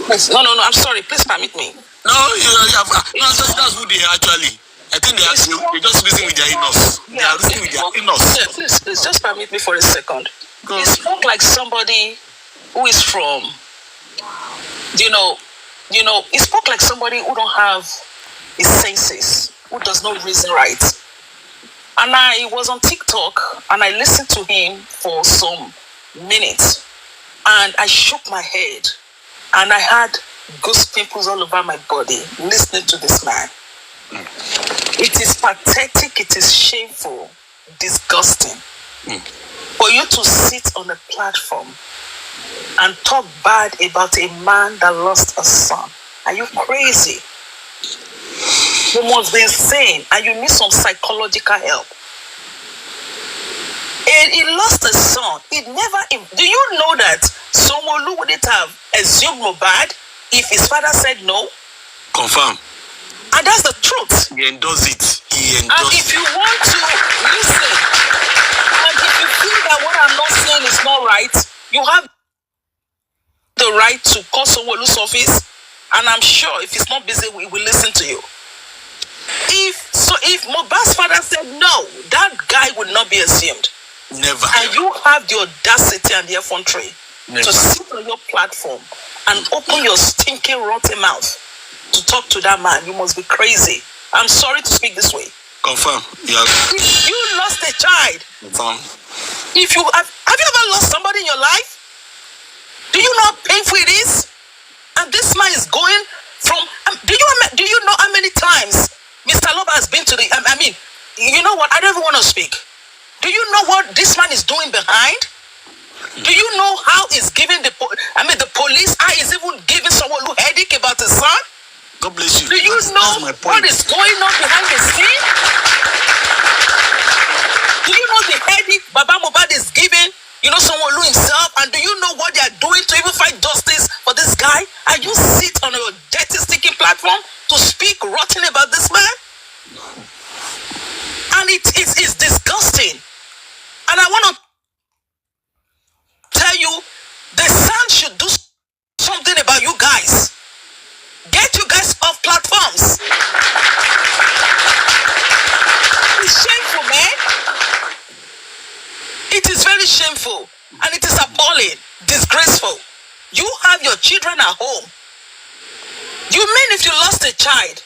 No, I'm sorry. Please permit me. No, that's who they are actually. I think they're just reasoning with their in-laws. They are reasoning with their in-laws. Yeah, please, just permit me for a second. He spoke like somebody who is from, he spoke like somebody who don't have his senses, who does not reason right. And I was on TikTok and I listened to him for some minutes and I shook my head and I had ghost pimples all over my body listening to this man. It is pathetic, it is shameful, disgusting for you to sit on a platform and talk bad about a man that lost a son. Are you crazy? You must be insane and you need some psychological help. And he lost a son. Do you know that someone who wouldn't have assumed Mohbad if his father said no? Confirm. And that's the truth. He endorsed it. And if you want to listen, and if you feel that what I'm not saying is not right, you have the right to call Sanwo-Olu's office, and I'm sure if he's not busy, we will listen to you. If Mohbad's father said no, that guy would not be assumed. Never. And you have the audacity and the effrontery to sit on your platform and open your stinking, rotten mouth to talk to that man. You must be crazy. I'm sorry to speak this way. Confirm. Yeah. If you lost a child, confirm. If you have you ever lost somebody in your life? Do you know how painful it is? And this man is going from. Do you know how many times Mr. Loba has been to the? You know what? I don't even want to speak. Do you know what this man is doing behind? Do you know how he's giving the police? How he's even giving someone a headache about his son? God bless you. Do you know what is going on behind the scene? Do you know the headache Baba Mohbad is giving? Sanwo-Olu himself, and do you know what they are doing to even fight justice for this guy? And you sit on your dirty, sticky platform to speak rotten about this man? And it's disgusting. And I want to tell you, the Sun should do something about you guys. Get you guys off platforms. It's shameful, man. It is very shameful. And it is appalling, disgraceful. You have your children at home. You mean if you lost a child,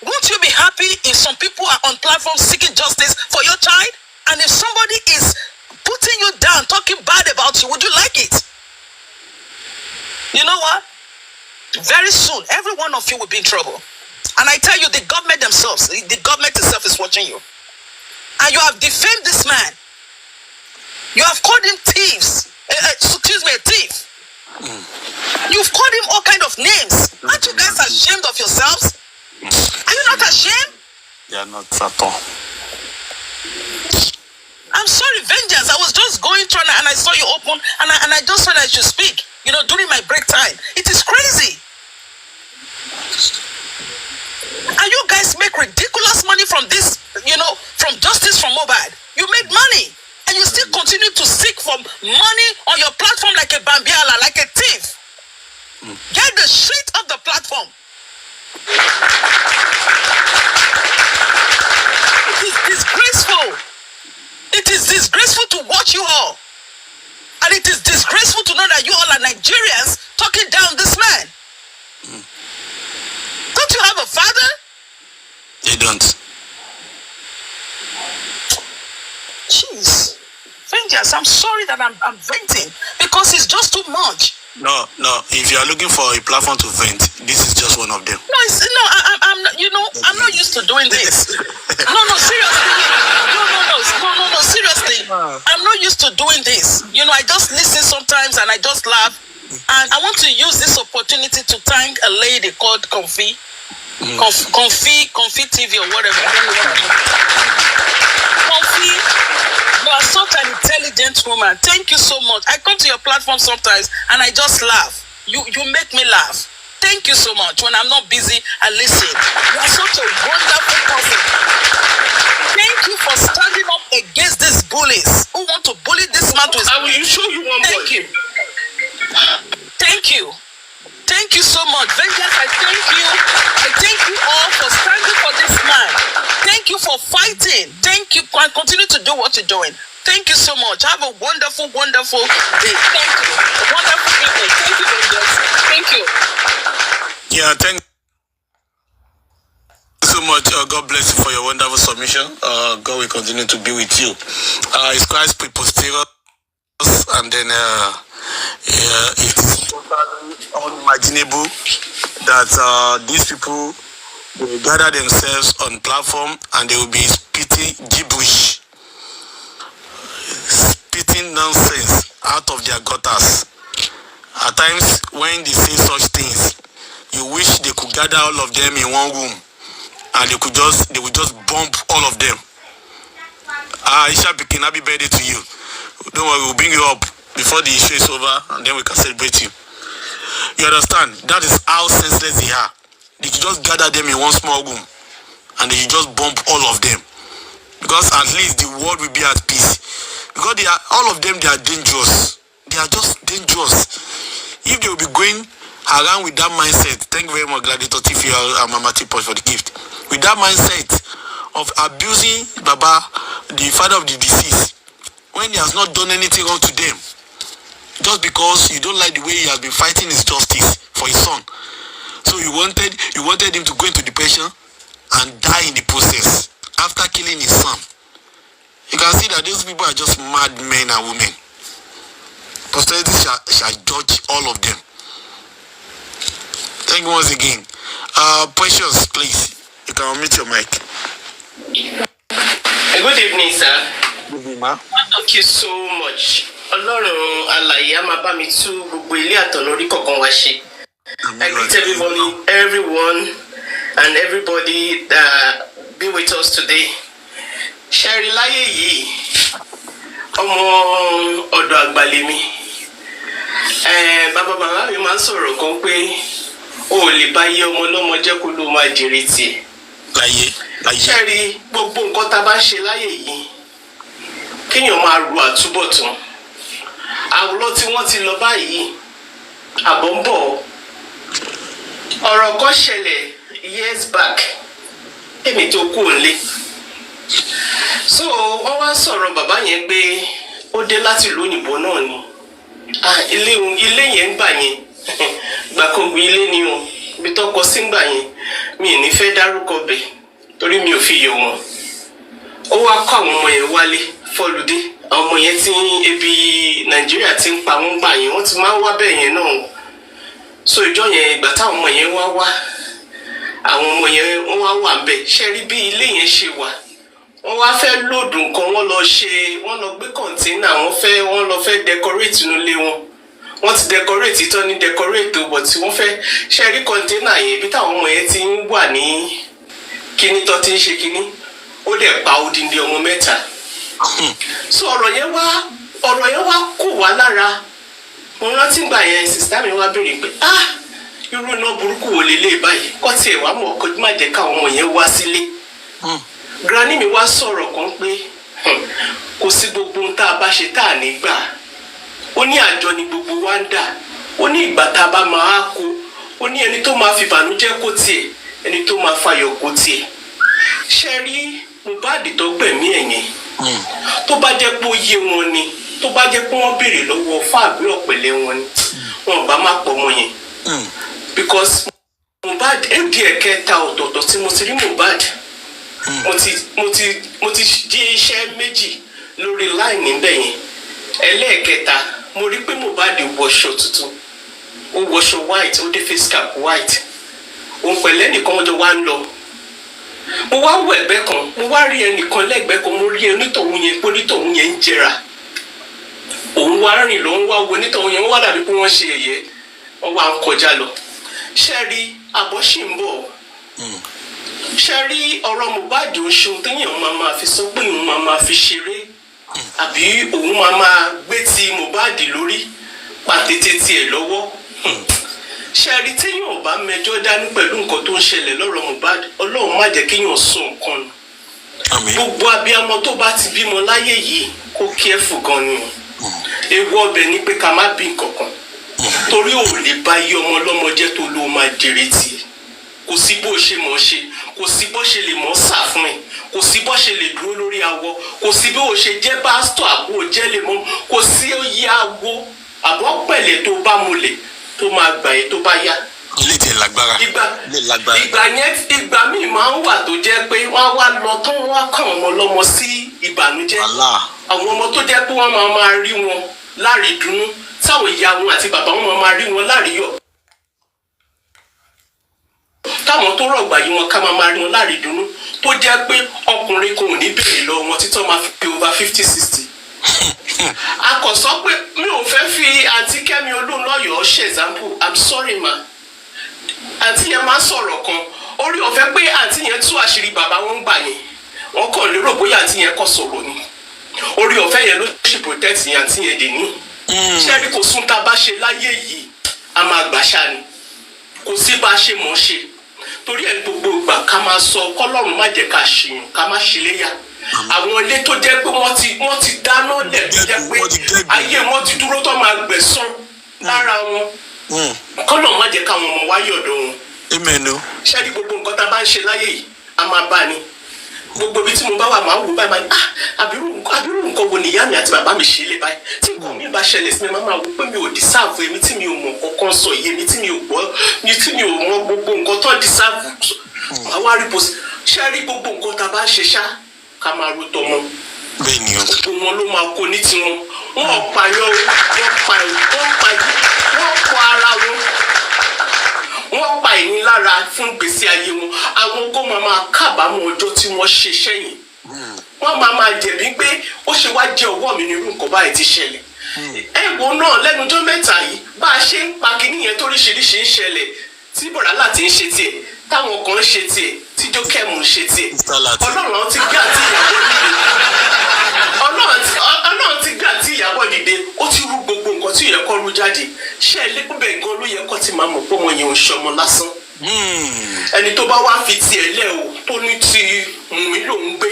won't you be happy if some people are on platforms seeking justice for your child? And if somebody is putting you down, talking bad about you, would you like it? You know what? Very soon, every one of you will be in trouble. And I tell you, the government themselves, the government itself is watching you. And you have defamed this man. You have called him thieves. A thief. You've called him all kind of names. Aren't you guys ashamed of yourselves? Are you not ashamed? They are not at all. I'm sorry, vengeance. I was just going through and I saw you open and I just thought I should speak. During my break time. It is crazy. And you guys make ridiculous money from this, from justice from Mohbad. You made money. And you still continue to seek for money on your platform like a Bambiala, like a thief. Get the shit off the platform. It is disgraceful. It is disgraceful to watch you all. And it is disgraceful to know that you all are Nigerians talking down this man. Don't you have a father? They don't. Jeez. Vengeance, I'm sorry that I'm venting because it's just too much. No. If you are looking for a platform to vent, this is just one of them. I'm not. I'm not used to doing this. No, seriously. No, seriously. I'm not used to doing this. I just listen sometimes and I just laugh. And I want to use this opportunity to thank a lady called Comfy TV or whatever. I don't know what Comfy. You are such an intelligent woman. Thank you so much. I come to your platform sometimes and I just laugh. You make me laugh. Thank you so much. When I'm not busy, I listen. You are such a wonderful person. Thank you for standing up against these bullies who want to bully this man to his... I will show you one. Thank you. Thank you so much. Vengeance, I thank you. I thank you all for standing for this man. Thank you for fighting. Thank you. Continue to do what you're doing. Thank you so much. Have a wonderful, wonderful day. Thank you. Wonderful evening. Thank you, Vengeance. Thank you. Yeah, thank you so much. God bless you for your wonderful submission. God will continue to be with you. It's quite preposterous, and then it's totally unimaginable that these people will gather themselves on platform and they will be spitting gibberish, spitting nonsense out of their gutters. At times, when they say such things, you wish they could gather all of them in one room and they would just bomb all of them. Aisha Pikin, happy birthday to you. Don't worry, we'll bring you up before the issue is over and then we can celebrate you. You understand? That is how senseless they are. They should just gather them in one small room and they should just bomb all of them. Because at least the world will be at peace. Because all of them, they are dangerous. They are just dangerous. If they will be going around with that mindset, thank you very much, Gladiator Tiffy and Mama T-Punch for the gift. With that mindset of abusing Baba, the father of the deceased, when he has not done anything wrong to them, just because you don't like the way he has been fighting his justice for his son. So you wanted him to go into depression and die in the process after killing his son. You can see that those people are just mad men and women. Posterity shall judge all of them. Thank you once again. Precious, please. You can unmute your mic. Good evening, sir. Good evening, ma. Thank you so much. Ọlọ́run alààyè á máa bá mi tú gbogbo ilé àtọ̀lórí kọ̀ọ̀kan wá ṣe. I greet everyone and everybody that be with us today. Ṣẹ́rí láyé yìí, ọmọ ọ̀dọ̀ àgbà lèmi. Bàbá mi máa ń sọ̀rọ̀ kan pé o ò lè bá yé ọmọ lọ́mọ jẹ́ kó ló máa jèrè tiẹ̀. Láyé. Ṣẹ́rí gbogbo nǹkan tá a bá ń ṣe láyé yìí, kéèyàn máa ro àtúbọ̀tán. Àwòrán tí wọ́n ti lọ báyìí, àbọ̀ ń bọ̀. Ọ̀rọ̀ kan ṣẹlẹ̀ years back, èmi tó kú òǹlé. So wọ́n wá sọ̀rọ̀ bàbá yẹn pé ó dé láti ìlú òyìnbó náà ni. Ilé yẹn ń gbà yẹn, gbàkọ̀gbì ilé ni o, ibi tó kọ sí ń gbà yẹn, mi ò ní fẹ́ dárúkọ bẹ̀ torí mi ò fi yọ wọn. Ó wá kọ́ àwọn ọmọ yẹn wálé fọ́lùdé. Àwọn ọmọ yẹn tí ebi Nàìjíríà ti ń pa wọ́n gbà yẹn, wọ́n ti máa ń wá bẹ́ẹ̀ yẹn náà. So ìjọ yẹn ìgbà táwọn ọmọ yẹn wá àwọn ọmọ yẹn wọ́n wá wà ń bẹ̀. Ṣé rí bí ilé yẹn ṣe wà? Wọ́n wá fẹ́ lòdù nǹkan, wọ́n lọ gbé kọ̀ǹténà, wọ́n lọ fẹ́ decorate inú ilé wọn. Wọ́n ti decorate tán ní decorate o, but wọ́n fẹ́ ṣe rí kọ̀ǹténà yẹn bí táwọn ọmọ yẹn ti ń wà ní kíní tó ti ń ṣe kíní. Ó dẹ̀ pa odindi ọmọ 3. So ọ̀rọ̀ yẹn wá kò wá lára. Mo rántí gbà yẹn sista mi wá béèrè pé irú iná burúkú wo lélẹ̀ báyìí kọ́ tiẹ̀ wá mọ̀ kó má jẹ́ káwọn ọmọ yẹn wá sílé. Granny mi wá sọ̀rọ̀ kan pé kò sí gbogbo ohun tá a bá ṣe tá a ní gbà. Ó ní àjọ ni gbogbo wa ń dà. Ó ní ìgbà tá a bá máa kó. Ó ní ẹni tó máa fi ìbànújẹ́ kó tiẹ̀, ẹni tó máa fayọ̀ kó tiẹ̀. Ṣé rí Mohbad tó gbẹ̀mí ẹ̀yẹn? Tó bá jẹ́ pé ó yé wọn ni, tó bá jẹ́ pé wọ́n béèrè lọ́wọ́ fáàbí ọ̀pẹ̀lẹ̀ wọn ni, wọn bá má pọ̀ mọ́ yẹn. Because Mohbad ẹ̀dí ẹ̀kẹta ọ̀tọ̀ọ̀tọ̀ tí mo ti rí Mohbad. Mo ti jí iṣẹ́ méjì lórí line níbẹ̀ yẹn. Ẹlẹ́ẹ̀kẹta mo rí pé Mohbad wọṣọ tuntun. Ó wọṣọ white, ó dé face cap white. Òun pẹ̀lú ẹnìkan wọ́n jọ wá ń lọ. Mo wá wọ ẹ̀gbẹ́ kan, mo wá rí ẹnìkan lẹ́gbẹ̀ẹ́ kan, mo rí onítọ̀hún yẹn pé onítọ̀hún yẹn ń jẹrà. Òun wá rìn lọ, wá wo onítọ̀hún yẹn, wọ́n wá dàbí pé wọ́n ṣe ẹ̀yẹ, wọ́n wá ń kọjá lọ. Ṣé rí àbọ̀ ṣì ń bọ̀? Ṣé rí ọ̀rọ̀ Mohbad ò ṣe ohun téèyàn máa fi sọ pé òun máa fi ṣeré? Àbí òun máa gbé ti Mohbad lórí pàtẹ́tẹ́ tiẹ̀ lọ́wọ́? Ṣé rí téèyàn ò bá mẹjọ́ dání pẹ̀lú nǹkan tó ń ṣẹlẹ̀ lọ́rọ̀ Mohbad, Ọlọ́run má jẹ́ kéèyàn sọ nǹkan nù. Gbogbo abiyamọ tó bá ti bímọ láyé yìí kó careful gan ni. Ewu ọbẹ̀ ni pé ká má bí nǹkan kan. torí ò lè bá iye ọmọ ọlọ́mọ jẹ́ tó ló máa jèrè tiẹ̀. Kò sí bó ṣe mọ̀ ṣe, kò sí bó ṣe lè mọ̀ sà fún ẹ, kò sí bó ṣe lè dúró lórí awọ, kò sí bí o ṣe jẹ́ pásítọ̀ àbò jẹ́ lè mọ̀, kò sí oyè awọ àbọ̀ pẹ̀lẹ́ tó bá múlẹ̀ tó máa gbà ẹ́ tó bá yá. ilé tiẹ̀ lágbára. ìgbà míì máa ń wà tó jẹ́ pé wọ́n wá lọ tán wọ́n á kàn ọmọ ọlọ́mọ sí ìbànújẹ́. àwọn ọmọ tó jẹ́ pé wọ́n máa rí wọn lárídùnnú táwọn ìyá wọn àti bàbá wọn máa rí wọn láríyọ̀. táwọn tó rọ̀gbà yìí wọn ká máa rí wọn lárídùnnú tó jẹ́ pé ọkùnrin kò ní bèrè lọ wọn títọ́ máa fi over 50-60. a kò sọ pé mi ò fẹ́ fi àǹtí Kẹ́mi Olúnlọ́yọ̀ọ́ ṣe example. I'm sorry ma. àǹtí yẹn máa sọ̀rọ̀ kan orí ọ̀fẹ́ pé àǹtí yẹn tú àṣírí bàbá wọn gbà yẹn wọn kàn lérò bóyá àǹtí yẹn kò sọ̀rọ̀ ni orí ọ̀fẹ́ yẹn ló ṣe protect yẹn àǹtí yẹn dè ní. ṣé ẹni kò sún tá a bá ṣe láyé yìí a máa gbàṣà ni kò sí bá a ṣe mọ̀ ṣe torí ẹ̀ gbogbo ìgbà ká máa sọ kọ́lọ́run má jẹ́ ká ṣìyàn ká má ṣìléyà. àwọn ilé tó jẹ́ pé wọ́n ti dáná lẹ̀ tó jẹ́ pé ayé wọn ti dúró tó máa gbẹ̀san lára wọn kọ́lọ́run má jẹ́ káwọn ọmọ wáyé ọ̀dọ̀ wọn. ṣé ní gbogbo nǹkan tá a bá ń ṣe láyé yìí a máa bá ni gbogbo ibi tí mo bá wà máa wò báyìí máa àbírú nǹkan wo ni ìyá mi àti bàbá mi ṣe lé báyìí tí nǹkan mi bá ṣẹlẹ̀ sí mi máa wò pé mi ò dísáàfù èmi tí mi ò mọ̀ kankan sọ iye mi tí mi ò gbọ́ mi tí mi ò mọ gbogbo nǹkan tó dísáàfù àwa rí bó ṣe rí gbogbo nǹkan tá a bá ṣe ṣá ká máa ro tọmọ gbogbo wọn ló máa kó ní tiwọn wọn pààyàn wọn kọ ara wọn pa ẹ̀yìn lára fún gbèsè ayé wọn àwọn kó máa kábàámọ̀ ọjọ́ tí wọ́n ṣe sẹ́yìn wọ́n máa jẹ̀bi pé ó ṣe wá jẹ́ ọwọ́ mi nírú nǹkan báyìí ti ṣẹlẹ̀ ẹ̀wọ̀ náà lẹ́nujọ́ mẹ́ta yìí bá a ṣe ń pa kínní yẹn toríṣiríṣi ń ṣẹlẹ̀ tí bọ̀dá láti ń ṣe tiẹ̀ táwọn kan ń ṣe tiẹ̀ tí jókèmù ń ṣe tiẹ̀ ọlọ́run ti gbé àti ìyàwó dìde ọlọ́run ti gbé àti ìyàwó dìde ó ti rú gbogbo nǹkan tí ìyẹn kọ́ rú jáde ṣé ẹlẹ́gbẹ̀ẹ́ gan ló yẹ kó ti máa mọ̀ pé ọmọ yẹn ò ń ṣọmọ lásán ẹni tó bá wá fi tiẹ̀ lẹ̀ o tó ní ti Wùnmí lòún gbé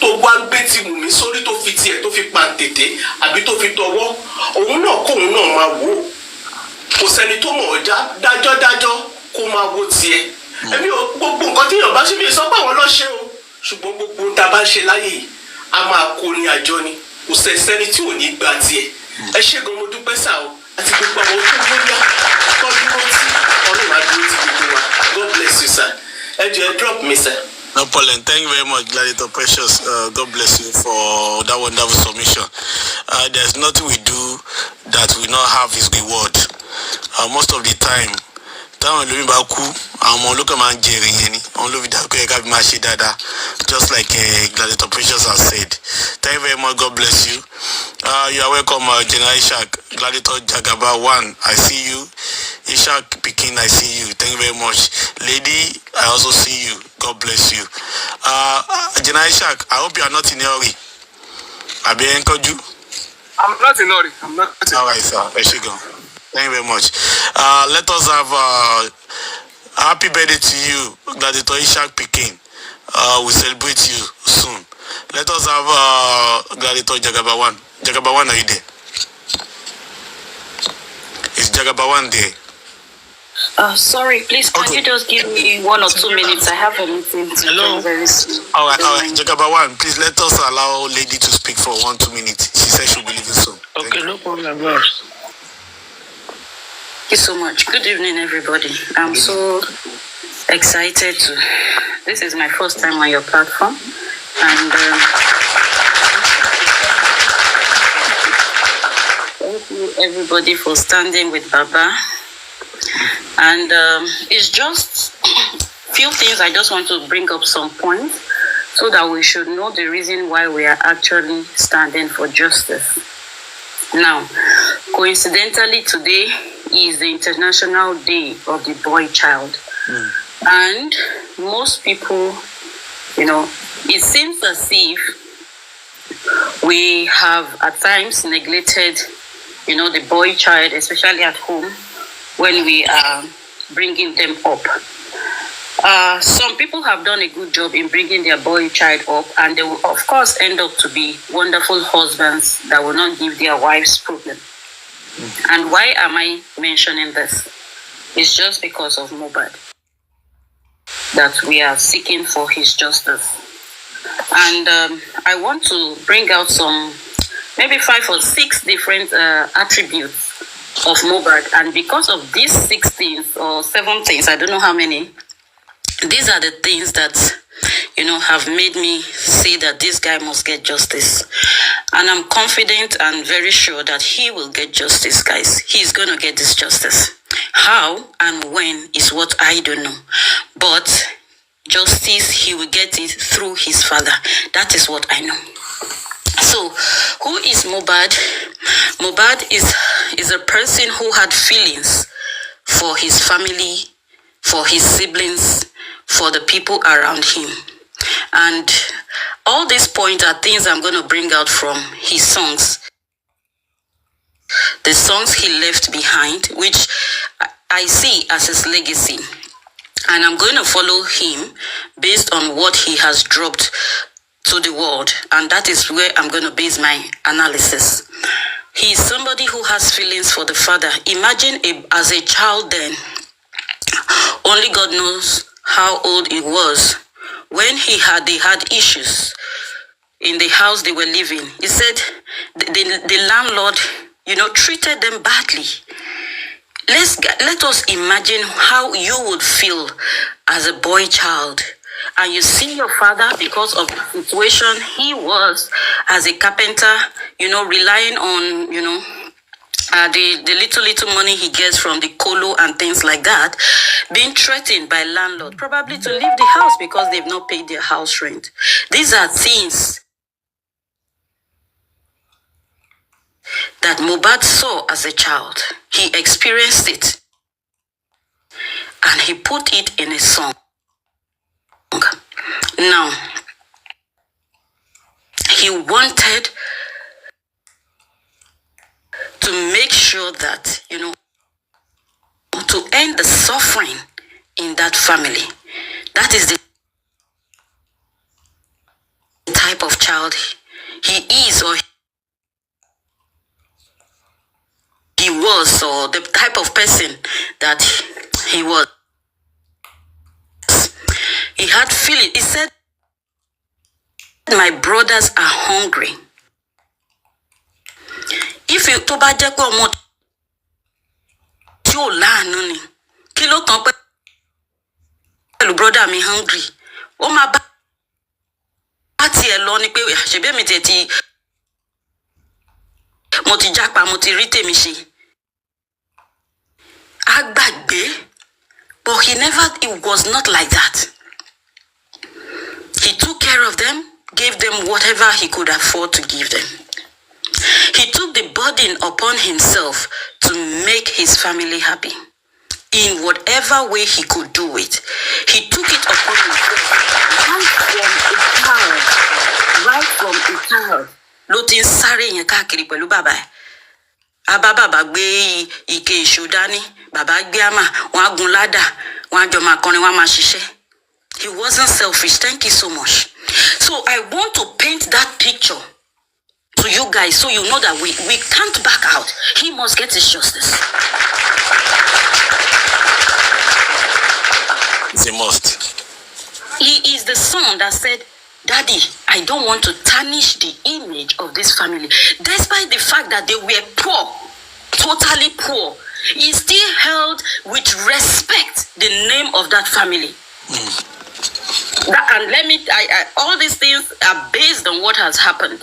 tó wá gbé ti Wùnmí sórí tó fi tiẹ̀ tó fi pàǹtètè àbí tó fi tọwọ́ òun náà kóun náà máa wò ó kò sẹ́ni tó mọ̀ ọ́ dájọ́ kó máa wo tiẹ̀ ẹ̀mí gbogbo nǹkan tí èèyàn bá ṣe fi sọ pé àwọn lọ́ọ́ ṣe o ṣùgbọ́n gbogbo ohun tá a bá ṣe láyé yìí a máa kó ní àjọ ni kò sẹ́ni tí ò ní gbà tiẹ̀ ẹ ṣé gan mo dúpẹ́ sá o àti gbogbo àwọn tó gbóyà tó dúró tí ọlọ́run á dúró ti gbogbo wa God bless you sir ẹ jọ̀ọ́ ẹ drop me sir. No problem. Thank you very much, Gladiator Precious. God bless you for that wonderful submission. There's nothing we do that we not have his reward. Most of the time, táwọn olóyìn bá kú àwọn ọmọ olókè máa ń jèrè yẹn ni àwọn olóbi dàgbé ẹ̀ka bí máa ṣe dáadáa just like Gladiator Precious has said. Thank you very much. God bless you. You are welcome, General Ishak. Gladiator Jagaba 1, I see you. Ishak Pikin, I see you. Thank you very much. Lady, I also see you. God bless you. General Ishak, I hope you are not in a hurry. Abi enkoju? I'm not in a hurry. I'm not in a hurry. All right, sir. There you go. Thank you very much. Let us have happy birthday to you, Gladiator Ishak Pikin. We celebrate you soon. Let us have Gladiator Jagaba 1. Jagaba 1, are you there? Is Jagaba 1 there? Sorry, please, can you just give me 1 or 2 minutes? I have a meeting to join very soon. All right. Jagaba 1, please let us allow lady to speak for 1-2 minutes. She said she'll be leaving soon. Okay, no problem, boss. Thank you so much. Good evening, everybody. I'm so excited to. This is my first time on your platform, and thank you everybody for standing with Baba. And it's just few things I just want to bring up some points so that we should know the reason why we are actually standing for justice. Now, coincidentally, today is the International Day of the Boy Child. And most people, it seems as if we have at times neglected, the boy child, especially at home, when we are bringing them up. Some people have done a good job in bringing their boy child up, and they will, of course, end up to be wonderful husbands that will not give their wives problem. And why am I mentioning this? It's just because of Mohbad that we are seeking for his justice. And I want to bring out some, maybe 5 or 6 different attributes of Mohbad. And because of these 6 things or 7 things, I don't know how many, these are the things that, have made me say that this guy must get justice. And I'm confident and very sure that he will get justice, guys. He's going to get this justice. How and when is what I don't know. But justice, he will get it through his father. That is what I know. So, who is Mohbad? Mohbad is a person who had feelings for his family, for his siblings, for the people around him. And all these points are things I'm going to bring out from his songs. The songs he left behind, which I see as his legacy. And I'm going to follow him based on what he has dropped to the world. And that is where I'm going to base my analysis. He is somebody who has feelings for the father. Imagine as a child then, only God knows how old he was, when they had issues in the house they were living. He said the landlord, treated them badly. Let us imagine how you would feel as a boy child, and you see your father, because of the situation he was as a carpenter, relying on, the little money he gets from the colo and things like that, being threatened by landlord, probably to leave the house because they've not paid their house rent. These are things that Mohbad saw as a child. He experienced it, and he put it in a song. Now, he wanted to make sure that, to end the suffering in that family. That is the type of child he is, or he was, or the type of person that he was. He had feeling. He said, my brothers are hungry. If you to ba je pe omo tí ò láàánú ni, kí ló kàn pẹ̀lú brother mi hungry, ó máa bá tiẹ̀ lọ ni pé ṣebí mi tètè mo ti jápa, mo ti rí tèmi ṣe. Á gbàgbé. But it was not like that. He took care of them, gave them whatever he could afford to give them. He took the burden upon himself to make his family happy in whatever way he could do it. He took it upon himself right from a child. Ló ti ń sáré yẹn káàkiri pẹ̀lú bàbá ẹ̀. Abá bàbá gbé ike èso dání, bàbá gbé àmà, wọ́n á gun ládà, wọ́n á jọ máa kọrin, wọ́n á máa ṣiṣẹ́. He wasn't selfish. Thank you so much. So I want to paint that picture to you guys so you know that we can't back out. He must get his justice. He must. He is the son that said, Daddy, I don't want to tarnish the image of this family. Despite the fact that they were poor, totally poor, he still held with respect the name of that family. And all these things are based on what has happened.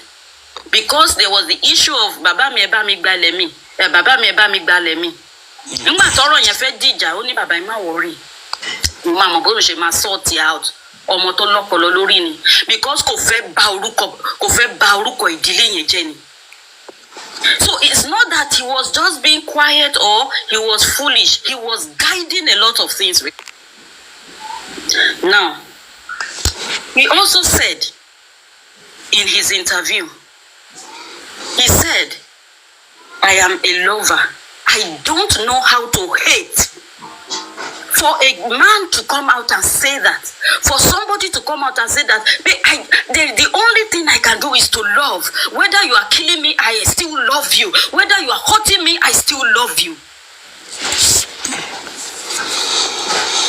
Because there was the issue of Baba mi eba mi gba lemi, Baba mi eba mi gba lemi. Nígbà tọ́rọ̀ yẹn fẹ́ dìjà, ó ní bàbá ẹ má worry. Mo mọ̀ bó ṣe máa sort it out. Ọmọ tó lọ́pọlọ lórí ni. Because kò fẹ́ bà orúkọ ìdílé yẹn jẹ́ ni. So it's not that he was just being quiet or he was foolish. He was guiding a lot of things. Now, he also said in his interview, he said, I am a lover. I don't know how to hate For a man to come out and say that, for somebody to come out and say that, the only thing I can do is to love. Whether you are killing me, I still love you. Whether you are hurting me, I still love you.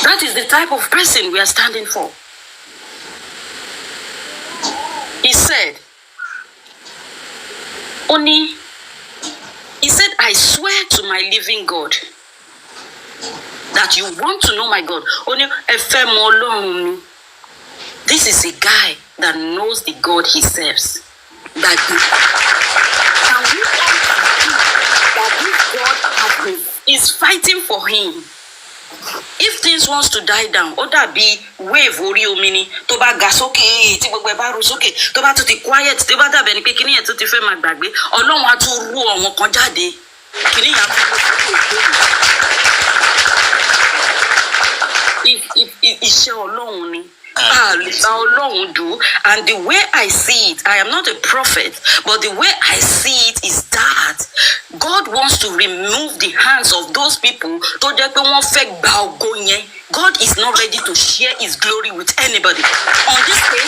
That is the type of person we are standing for. He said, I swear to my living God that you want to know my God. This is a guy that knows the God he serves. That this God is fighting for him. If things wants to die down, or that be wave ori omini, to ba ga soke, ti gbogbo e ba ru soke, to ba tún ti quiet, to ba dàbí ẹni pé kíní yẹn tún ti fẹ́ máa gbàgbé, Ọlọ́run á tún rú àwọn kan jáde. Kíní yẹn iṣẹ́ Ọlọ́run ni. Ọlọ́run do, and the way I see it, I am not a prophet, but the way I see it is that God wants to remove the hands of those people. God is not ready to share his glory with anybody. On this day,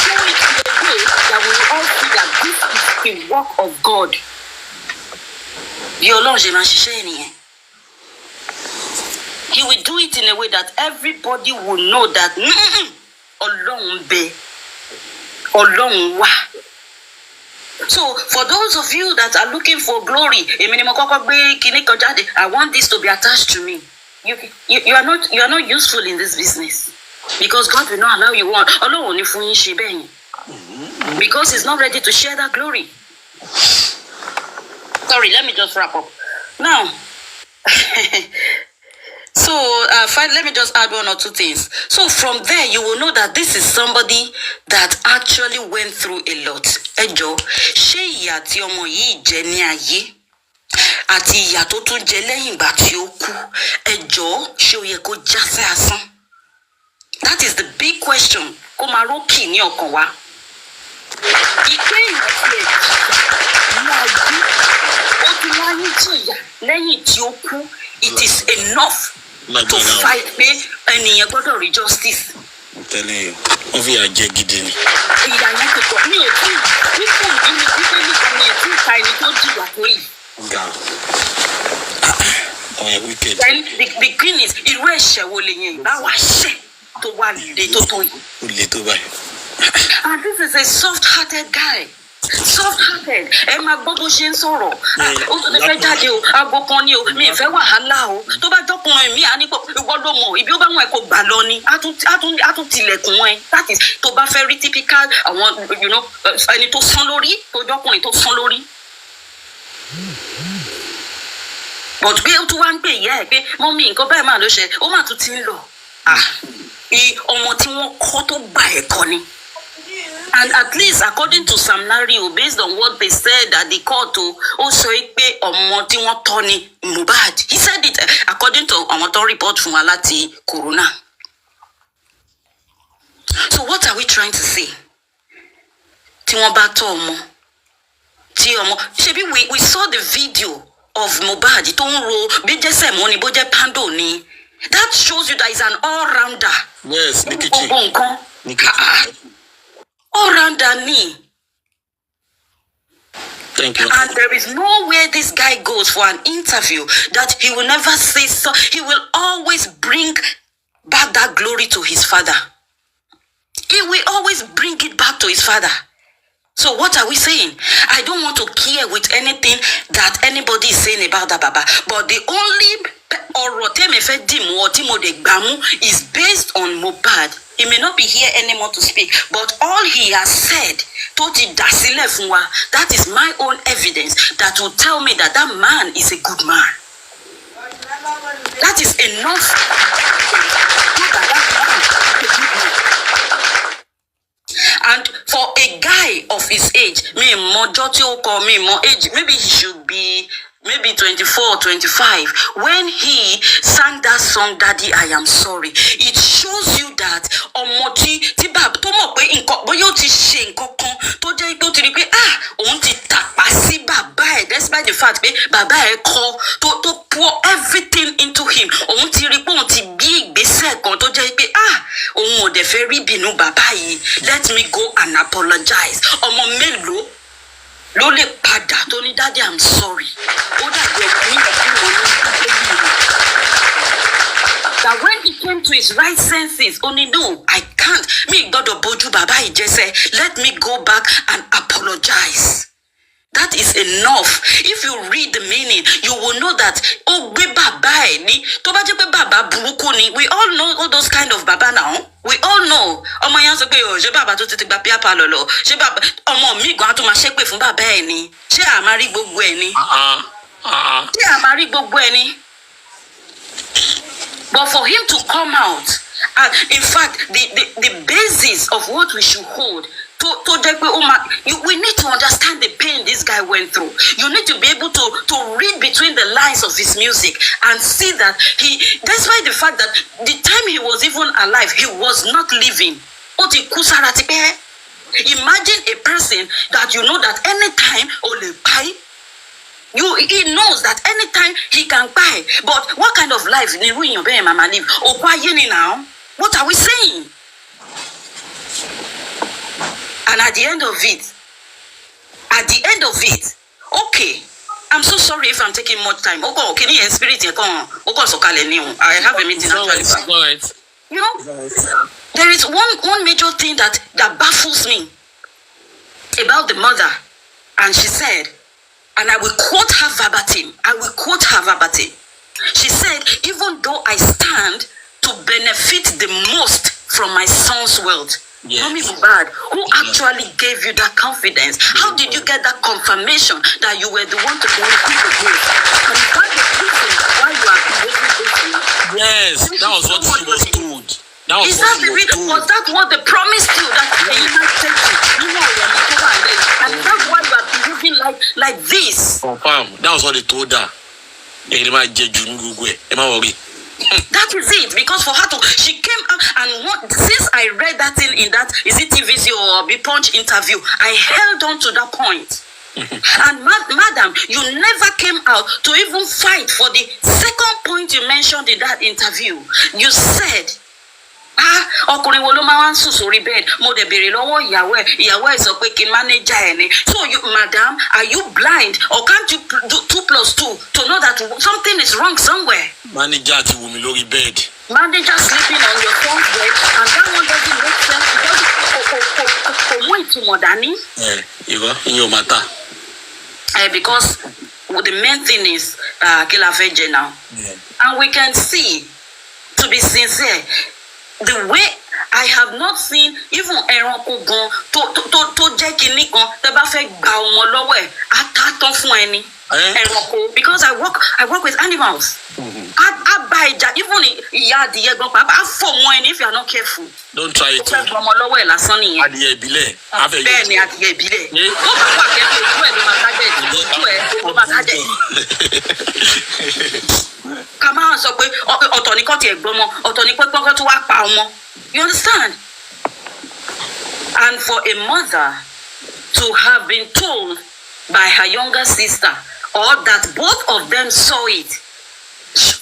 show it in a way that we all see that this is the work of God. He will do it in a way that everybody will know that So for those of you that are looking for glory, I want this to be attached to me. You are not useful in this business, because God will not allow you one. Because he's not ready to share that glory. Sorry, let me just wrap up. Now, so let me just add one or two things. So from there, you will know that this is somebody that actually went through a lot. Ejo, ṣé ìyà tí ọmọ yìí jẹ ní ayé àti ìyà tó tún jẹ lẹ́yìn ìgbà tí ó kú, ẹjọ́ ṣé ó yẹ kó já sí asán? That is the big question. Kó máa rókì ní ọkàn wa. Ìpè ìrẹsì ní ayé ó ti wáyé jìyà lẹ́yìn tí ó kú. It is enough to fight pé ènìyàn gbọ́dọ̀ rí justice. I'm telling you, wọ́n fi àjẹ gidi ni. Ìyá yẹn ti pọ̀ ní òtí nípò nínú bíbélì kan ní ètí ìka ẹni tó jìyà tó yìí. Wicked. Then the queen is irú ẹ̀ṣẹ̀ wo lè yẹn ìbá wa ṣẹ̀ tó wà lè tó tó yìí. Ó le tó báyìí. And this is a soft-hearted guy. Soft-hearted. Ẹ máa gbọ́ bó ṣe ń sọ̀rọ̀. Ó tún fẹ́ jáde o, aago kan ni o, mi ì fẹ́ wàhálà o. Tó bá jọ́kùnrin mi, á ní pọ̀ ìwọ ló mọ̀, ibi ó bá wọn ẹ̀ kó gbà lọ ni. Á tún tilẹ̀kùn wọn ẹ. That is, tó bá fẹ́ rí typical àwọn, ẹni tó sán lórí, tó jọ́kùnrin tó sán lórí. But bí ó tún wá ń pè ìyá ẹ̀ pé mọ́mí nǹkan báyìí máa ló ṣe, ó máa tún ti ń lọ. Ọmọ tí wọ́n kọ́ tó gbà ẹ̀kọ́ ni. And at least according to Sam Larry, based on what they said at the court, also pé ọmọ tí wọ́n tọ́ ni Mohbad. He said it according to àwọn tó report fún wa láti Corona. So what are we trying to say? Tí wọ́n bá tọ́ ọmọ, ṣebí we saw the video of Mohbad tó ń ro bí jẹ́sẹ̀ mọ́ ni bó jẹ́ pando ni. That shows you that he's an all-rounder. Yes, Nikichi. All-rounder ni. Thank you. And there is nowhere this guy goes for an interview that he will never say so. He will always bring back that glory to his father. He will always bring it back to his father. So what are we saying? I don't want to care with anything that anybody is saying about that Baba. But the only is based on Mohbad. He may not be here anymore to speak, but all he has said, that is my own evidence that will tell me that that man is a good man. That is enough. And for a guy of his age, maybe he should be maybe 24 or 25, when he sang that song, Daddy, I Am Sorry, it shows you that Omoti Tibab Tomo nǹkan bóyá ó ti ṣe nǹkan kan tó jẹ́ pé ó ti rí pé òun ti tàpá sí bàbá ẹ̀ despite the fact pé bàbá ẹ̀ kọ́ tó pour everything into him òun ti rí pé òun ti bí ìgbésẹ̀ kan tó jẹ́ pé òun ò dẹ̀ fẹ́ rí bínú bàbá yìí let me go and apologize ọmọ mélòó ló lè padà tó ní daddy I'm sorry ó dàbí ọmọ mi ọ̀gbìn wọn ló ń bá that when he came to his right senses only no I can't me gbọ́dọ̀ bójú bàbá yìí jẹ́sẹ̀ let me go back and apologize. That is enough. If you read the meaning, you will know that gbé bàbá ẹ̀ ní tó bá jẹ́ pé bàbá burúkú ni we all know all those kind of bàbá now. We all know. Ọmọ yẹn sọ pé ṣé bàbá tó ti gba píà pa lọ̀lọ̀ ṣé bàbá ọmọ mi gan tó máa ṣépè fún bàbá ẹ̀ ni ṣé àmà rí gbogbo ẹ̀ ni. Ṣé àmà rí gbogbo ẹ̀ ni. But for him to come out, in fact, the basis of what we should hold. We need to understand the pain this guy went through. You need to be able to read between the lines of his music and see that despite the fact that the time he was even alive, he was not living. Imagine a person that you know that anytime he knows that anytime he can buy. But what kind of life did you mama live? Now? What are we saying? And at the end of it, okay, I'm so sorry if I'm taking much time. Okay, you spirit I have a meeting actually. Right. You know, there is one major thing that baffles me about the mother. And she said, and I will quote her verbatim. She said, even though I stand to benefit the most from my son's wealth, Mommy Mohbad, who actually gave you that confidence? How did you get that confirmation that you were the one to benefit the most? And is that the reason why you are behaving this way? Yes, that was what she was told. Is that the reason? Was that what they promised you? That you might take you know, and that's why you are behaving like this? Confirm. That was what they told her. That is it, because for her she came out and since I read that thing in that TVC or B Punch interview, I held on to that point. And madam, you never came out to even fight for the second point you mentioned in that interview. You said, ọkùnrin wo ló máa ń sùn sórí bed mo dẹ̀ béèrè lọ́wọ́ ìyàwó ẹ̀ sọ pé kí n manager ẹ̀ ni. So you, madam, are you blind or can't you do 2 + 2 to know that something is wrong somewhere? Manager ti Wunmi lórí bed. Manager sleeping on your son's bed and that one doesn't make sense because kò mú ìtumọ̀ dání. Ìyẹn ò matter. Because the main thing is kí la fẹ́ jẹ now. And we can see, to be sincere, the way I have not seen even ẹranko gan tó jẹ́ kinní kan tẹ́ bá fẹ́ gba ọmọ lọ́wọ́ ẹ̀ á ká tán fún ẹni ẹranko, because I work with animals. Á bá ìjà even ìyá adìyẹ gan pàápàá á fò mọ́ ẹni if you are not careful. Don't try it. ó fẹ́ gba ọmọ lọ́wọ́ ẹ̀ lásán nìyẹn. Adìyẹ ìbílẹ̀. Bẹ́ẹ̀ ni adìyẹ ìbílẹ̀. ó bá wà kẹ́kẹ́ ojú ẹ̀ ló máa kájẹ̀ ojú ẹ̀ ló máa kájẹ̀. Ká máa sọ pé ọ̀tọ̀ ní kọ́ tiẹ̀ gbọ́mọ ọ̀tọ̀ ní pé kọ́kọ́ tó wá pa ọmọ. You understand? And for a mother to have been told by her younger sister, or that both of them saw it,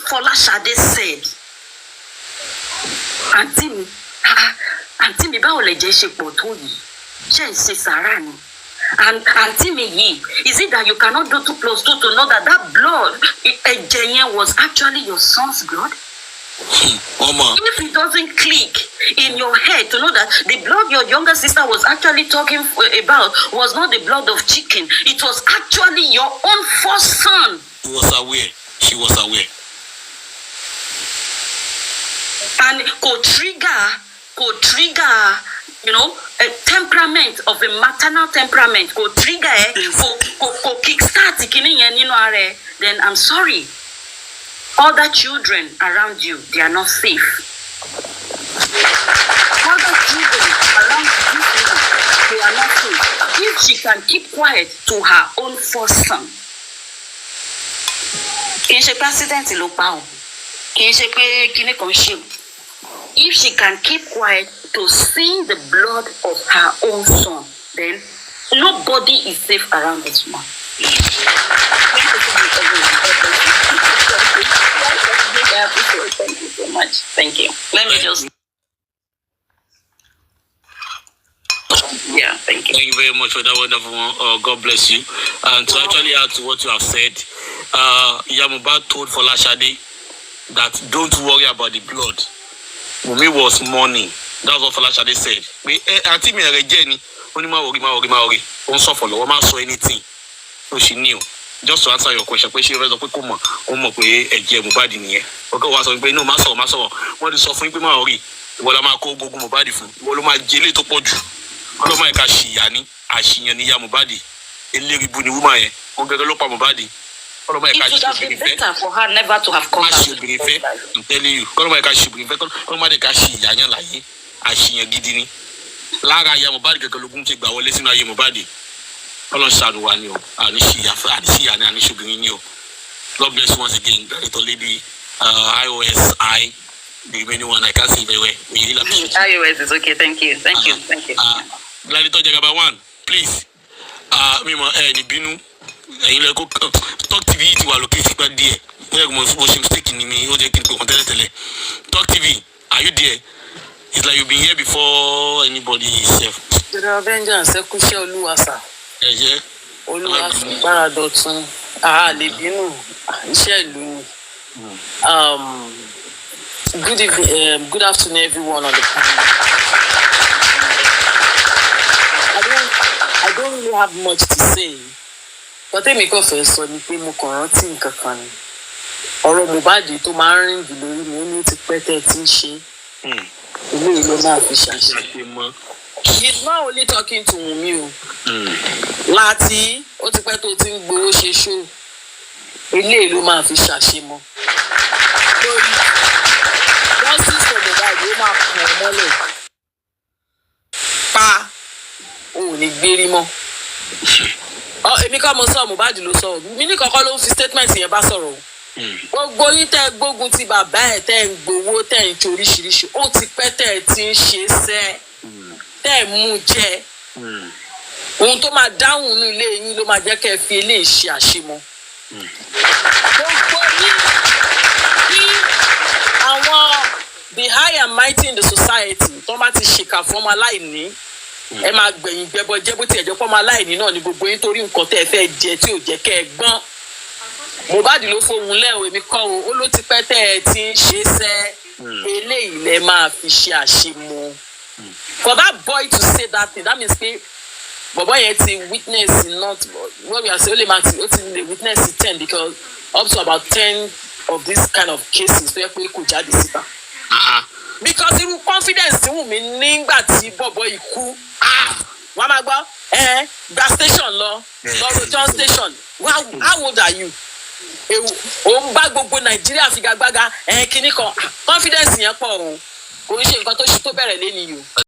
Folashade said, Auntie mi báwo lè jẹ́ ṣe pọ̀ tó yìí? Ṣé ń ṣe sàárà ni? And Auntie mi yìí, is it that you cannot do 2 + 2 to know that blood, ẹ̀jẹ̀ yẹn was actually your son's blood? If it doesn't click in your head to know that the blood your younger sister was actually talking about was not the blood of chicken, it was actually your own first son. She was aware. And could trigger, you know, a temperament of a maternal temperament, could trigger, could kickstart, then I'm sorry. Other children around you, they are not safe. Other children around this woman, they are not safe. If she can keep quiet to her own first son. Kì í ṣe president ló pa o. Kì í ṣe pé kíní kan ṣe o. if she can keep quiet to see the blood of her own son, then nobody is safe around this woman. Thank you so much. Thank you. Let me just. Yeah, thank you. Thank you very much for that wonderful one. God bless you. And to actually add to what you have said, Yamuba told Folashade that don't worry about the blood. Wunmi was mourning. That's what Folashade said. Auntie me Jenny, only ma worry. Don't suffer, no ma saw anything. So she knew. Just to answer your question, she raised up a comment. Okay, was no master. What is suffering? Ma worry. What am I called Mubadi for? What am I jelly to poju? What am I Kashiani? Ashini Yamubadi. Eliribuni woman. Ogalopa Mubadi. It would have been better for her never to have come back. I'm telling you. Come on, Kashi. Come on, Kashi. Yanya Lai. Ashini Gidini. Lara Yamubadi. Galugum take the whole lesson of Yamubadi. All sad one, you. Anishi and Anishu bringing you. God bless once again. Little lady. RI0USLY. The remaining one I can't see very well. RI0USLY is okay. Thank you. Glad to talk about one, please. The Binu. Talk TV to allocate it there. Talk TV, are you there? It's like you've been here before anybody is. Good evening, good afternoon, everyone on the panel. I don't really have much to say. But I make a first one, you mo quarantine kankan. Ọ̀rọ̀ Mohbad tó máa ń rìn jù lórí mi ní ti pẹ́ tẹ́ tí ń ṣe. Ilé ìlú máa fi ṣàṣẹ. He's not only talking to Wunmi o. Láti ó ti pẹ́ tó ti ń gbowó ṣe ṣó. Ilé ìlú máa fi ṣàṣẹ mọ́. Lórí justice for Mohbad ó máa kàn mọ́lẹ̀. Pa ò ní gbérí mọ́. Èmi kọ́ mo sọ Mohbad ló sọ mi ní kọ́kọ́ ló ń fi statement yẹn bá sọ̀rọ̀ o. Gbogbo yín tẹ́ gbógun ti bàbá ẹ̀ tẹ́ ń gbowó tẹ́ ń ti oríṣiríṣi ó ti pẹ́ tẹ́ ẹ ti ń ṣe sẹ́ tẹ́ ẹ mú jẹ. Ohun tó máa dáhùn ní ilé yín ló máa jẹ́ kẹ́ ẹ fi eléyìí ṣe àṣemọ́. Gbogbo yín kí àwọn the high and mighty in the society tó bá ti ṣèkà fún ọmọ aláìní. Ẹ máa gbẹ̀yìn gbẹbọ jẹ́ bó ti ẹ̀jẹ̀ pọ́ máa láìní náà ni gbogbo yín torí nǹkan tẹ́ ẹ fẹ́ jẹ tí ò jẹ́ kẹ́ ẹ gbọ́n. Mohbad ló fohùn lẹ́wọ̀ èmi kọ́ o ó ló ti pẹ́ tẹ́ ẹ ti ń ṣe sẹ́ eléyìí lẹ máa fi ṣe àṣemọ́. For that boy to say that thing that means pé bọ̀bọ̀ yẹn ti witness not what we are saying only matter ó ti lè witness 10 because up to about 10 of this kind of cases tó yẹ pé kò jáde síta. Because irú confidence tí Wunmi nígbà tí bọ̀bọ̀ yìí kú wọ́n máa gbọ́ gba station lọ John station how old are you? Òun bá gbogbo Nàìjíríà figagbága kínní kan confidence yẹn pọ̀ o kò ń ṣe nǹkan tó bẹ̀rẹ̀ lé nìyí o.